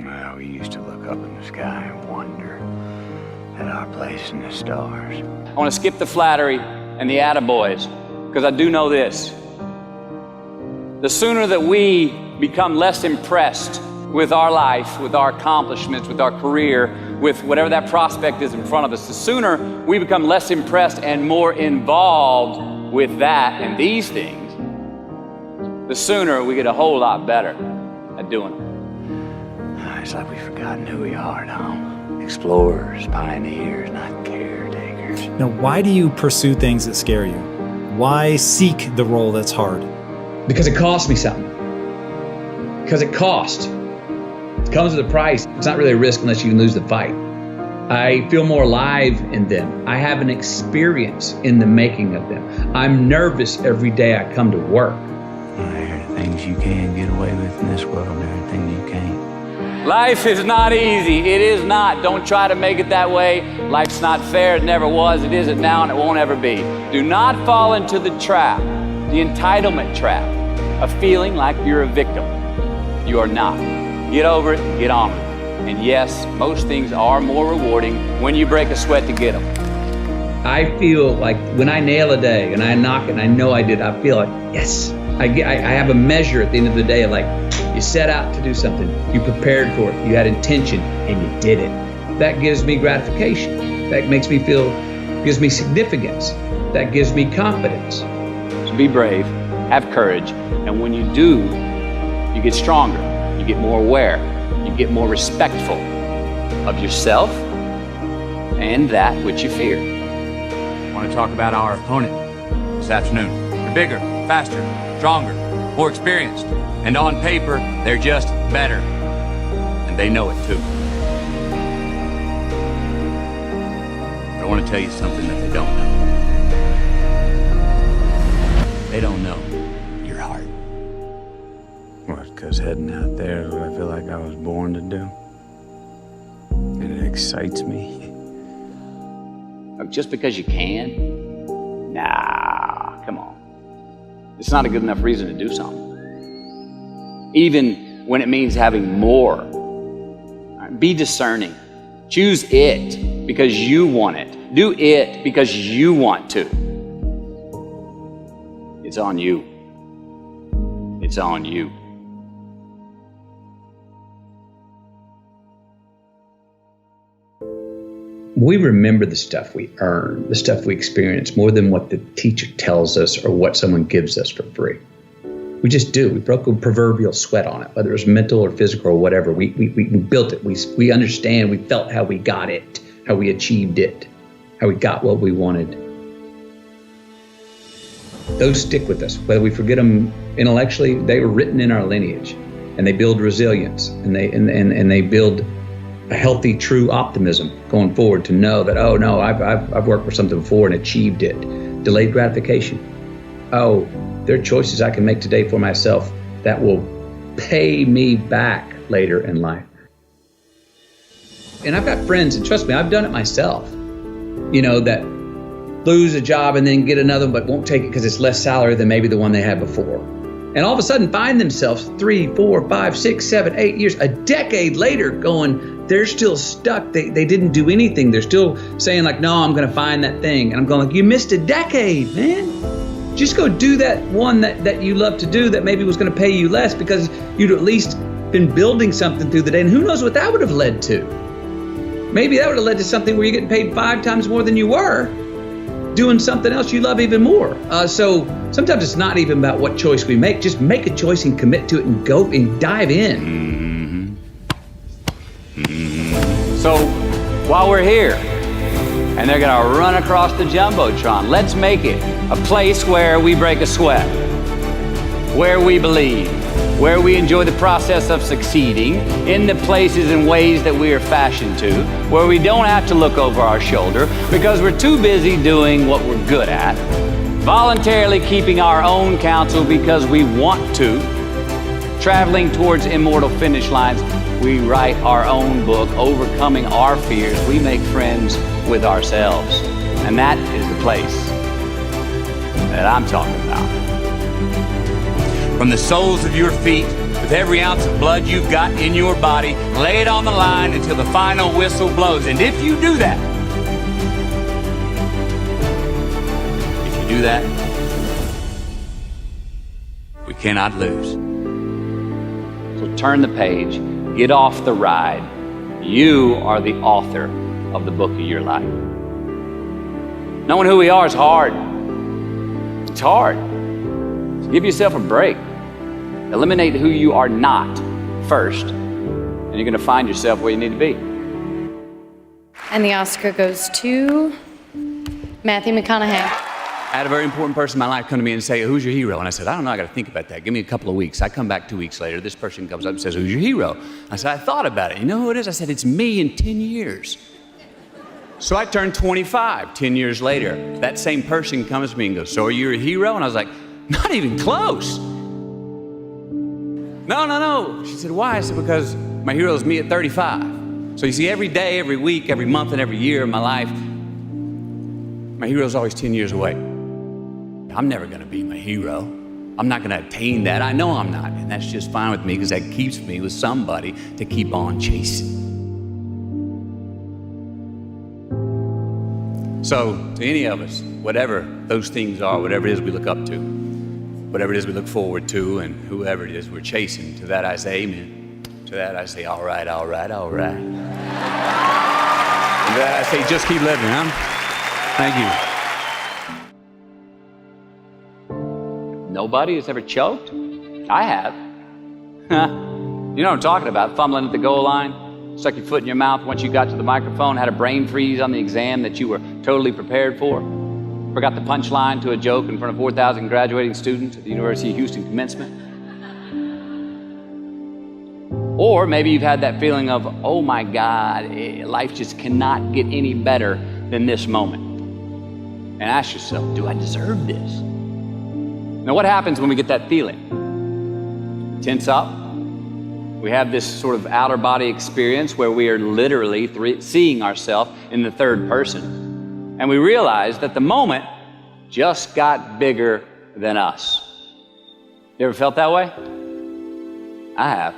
Well, we used to look up in the sky and wonder at our place in the stars. I want to skip the flattery and the attaboys, because I do know this. The sooner that we become less impressed with our life, with our accomplishments, with our career, with whatever that prospect is in front of us, the sooner we become less impressed and more involved with that and these things, the sooner we get a whole lot better at doing them. It's like we've forgotten who we are now. Explorers, pioneers, not caretakers. Now, why do you pursue things that scare you? Why seek the role that's hard? Because it costs me something. Because it costs. It comes with a price. It's not really a risk unless you lose the fight. I feel more alive in them. I have an experience in the making of them. I'm nervous every day I come to work. There are things you can get away with in this world, and there are things you can't. Life is not easy. It is not. Don't try to make it that way. Life's not fair. It never was. It isn't now, and it won't ever be. Do not fall into the trap, the entitlement trap, of feeling like you're a victim. You are not. Get over it and get on with it. And yes, most things are more rewarding when you break a sweat to get them. I feel like when I nail a day and I knock it and I know I did, I feel like, yes. I have a measure at the end of the day of like, you set out to do something, you prepared for it, you had intention, and you did it. That gives me gratification. That makes me feel, gives me significance. That gives me confidence. So be brave, have courage, and when you do, you get stronger, you get more aware, you get more respectful of yourself and that which you fear. I want to talk about our opponent this afternoon. They're bigger, faster, stronger, more experienced, and on paper, they're just better. And they know it too. But I want to tell you something that they don't know. They don't know your heart. What, because heading out there is what I feel like I was born to do? And it excites me. Just because you can? Nah, come on. It's not a good enough reason to do something. Even when it means having more. Be discerning. Choose it because you want it. Do it because you want to. It's on you. It's on you. We remember the stuff we earn, the stuff we experience, more than what the teacher tells us or what someone gives us for free. We just do. We broke a proverbial sweat on it, whether it was mental or physical or whatever. We built it. We understand. We felt how we got it, how we achieved it, how we got what we wanted. Those stick with us. Whether we forget them intellectually, they were written in our lineage, and they build resilience, and they build a healthy, true optimism going forward to know that, oh no, I've worked for something before and achieved it. Delayed gratification. Oh, there are choices I can make today for myself that will pay me back later in life. And I've got friends, and trust me, I've done it myself, that lose a job and then get another but won't take it because it's less salary than maybe the one they had before. And all of a sudden find themselves 3, 4, 5, 6, 7, 8 years, a decade later going, they're still stuck. They didn't do anything. They're still saying like, no, I'm going to find that thing. And I'm going like, you missed a decade, man. Just go do that one that you love to do that maybe was going to pay you less because you'd at least been building something through the day. And who knows what that would have led to? Maybe that would have led to something where you're getting paid 5 times more than you were doing something else you love even more. So sometimes it's not even about what choice we make. Just make a choice and commit to it and go and dive in. So while we're here, and they're gonna run across the Jumbotron, let's make it a place where we break a sweat, where we believe, where we enjoy the process of succeeding in the places and ways that we are fashioned to, where we don't have to look over our shoulder because we're too busy doing what we're good at, voluntarily keeping our own counsel because we want to, traveling towards immortal finish lines. We write our own book, overcoming our fears. We make friends with ourselves. And that is the place that I'm talking about. From the soles of your feet to with every ounce of blood you've got in your body. Lay it on the line until the final whistle blows. And if you do that, we cannot lose. So turn the page, get off the ride. You are the author of the book of your life. Knowing who we are is hard. It's hard. So give yourself a break. Eliminate who you are not first, and you're going to find yourself where you need to be. And the Oscar goes to Matthew McConaughey. I had a very important person in my life come to me and say, who's your hero? And I said, I don't know, I got to think about that. Give me a couple of weeks. I come back 2 weeks later. This person comes up and says, who's your hero? I said, I thought about it. You know who it is? I said, it's me in 10 years. So I turned 25 10 years later. That same person comes to me and goes, so are you a hero? And I was like, not even close. No. She said, why? I said, because my hero is me at 35. So you see, every day, every week, every month, and every year of my life, my hero is always 10 years away. I'm never going to be my hero. I'm not going to attain that. I know I'm not. And that's just fine with me because that keeps me with somebody to keep on chasing. So to any of us, whatever those things are, whatever it is we look up to, whatever it is we look forward to, and whoever it is we're chasing, to that I say amen. To that I say, all right. To that I say, just keep living, huh? Thank you. Nobody has ever choked? I have. You know what I'm talking about, fumbling at the goal line, stuck your foot in your mouth once you got to the microphone, had a brain freeze on the exam that you were totally prepared for, forgot the punchline to a joke in front of 4,000 graduating students at the University of Houston commencement. Or maybe you've had that feeling of, oh my God, life just cannot get any better than this moment. And ask yourself, do I deserve this? Now, what happens when we get that feeling? Tense up. We have this sort of outer body experience where we are literally seeing ourselves in the third person. And we realize that the moment just got bigger than us. You ever felt that way? I have.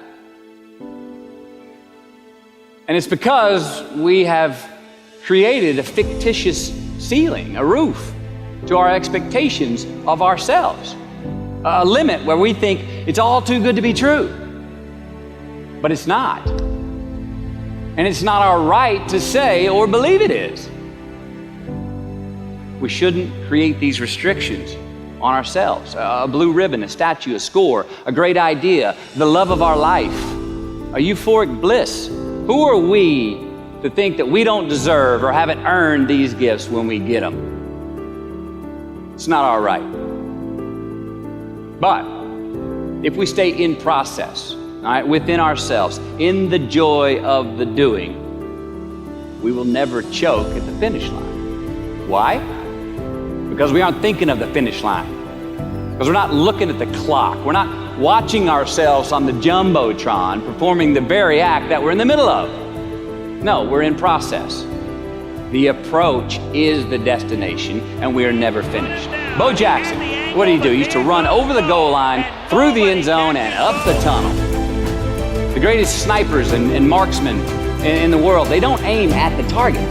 And it's because we have created a fictitious ceiling, a roof, to our expectations of ourselves. A limit where we think it's all too good to be true. But it's not. And it's not our right to say or believe it is. We shouldn't create these restrictions on ourselves. A blue ribbon, a statue, a score, a great idea, the love of our life, a euphoric bliss. Who are we to think that we don't deserve or haven't earned these gifts when we get them? It's not our right. But if we stay in process, all right, within ourselves, in the joy of the doing, we will never choke at the finish line. Why? Because we aren't thinking of the finish line. Because we're not looking at the clock. We're not watching ourselves on the Jumbotron performing the very act that we're in the middle of. No, we're in process. The approach is the destination, and we are never finished. Bo Jackson, what did he do? He used to run over the goal line, through the end zone, and up the tunnel. The greatest snipers and marksmen in the world, they don't aim at the target.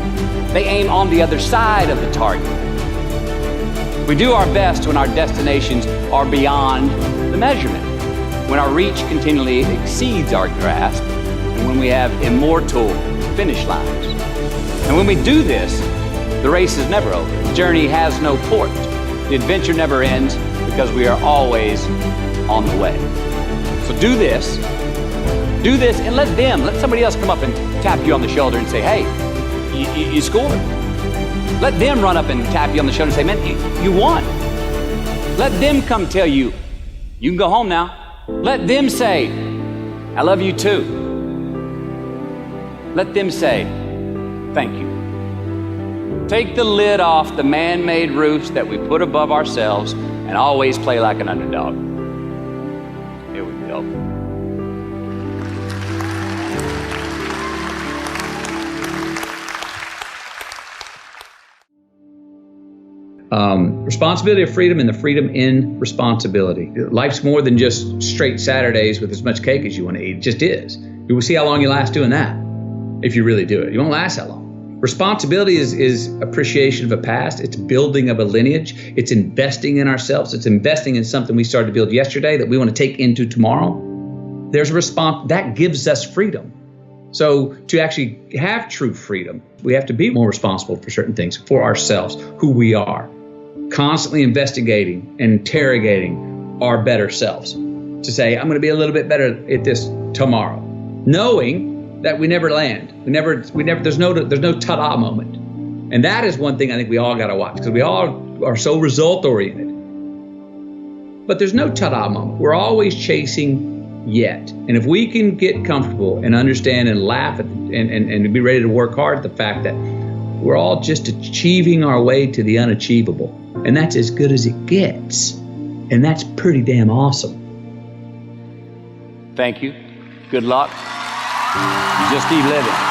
They aim on the other side of the target. We do our best when our destinations are beyond the measurement, when our reach continually exceeds our grasp, and when we have immortal finish lines. And when we do this, the race is never over. The journey has no port. The adventure never ends because we are always on the way. So do this, and let somebody else come up and tap you on the shoulder and say, hey, you scored. Let them run up and tap you on the shoulder and say, man, you won. Let them come tell you, you can go home now. Let them say, I love you too. Let them say, thank you. Take the lid off the man-made roofs that we put above ourselves and always play like an underdog. Here we go. Responsibility of freedom and the freedom in responsibility. Life's more than just straight Saturdays with as much cake as you want to eat. It just is. You will see how long you last doing that if you really do it. You won't last that long. Responsibility is appreciation of a past. It's building of a lineage. It's investing in ourselves. It's investing in something we started to build yesterday that we want to take into tomorrow. There's a response that gives us freedom. So to actually have true freedom, we have to be more responsible for certain things, for ourselves, who we are, constantly investigating and interrogating our better selves to say, I'm going to be a little bit better at this tomorrow, knowing that we never land. We never, there's no ta-da moment. And that is one thing I think we all got to watch, because we all are so result oriented. But there's no ta-da moment. We're always chasing yet. And if we can get comfortable and understand and laugh at and be ready to work hard at the fact that we're all just achieving our way to the unachievable, and that's as good as it gets. And that's pretty damn awesome. Thank you. Good luck. Just keep living.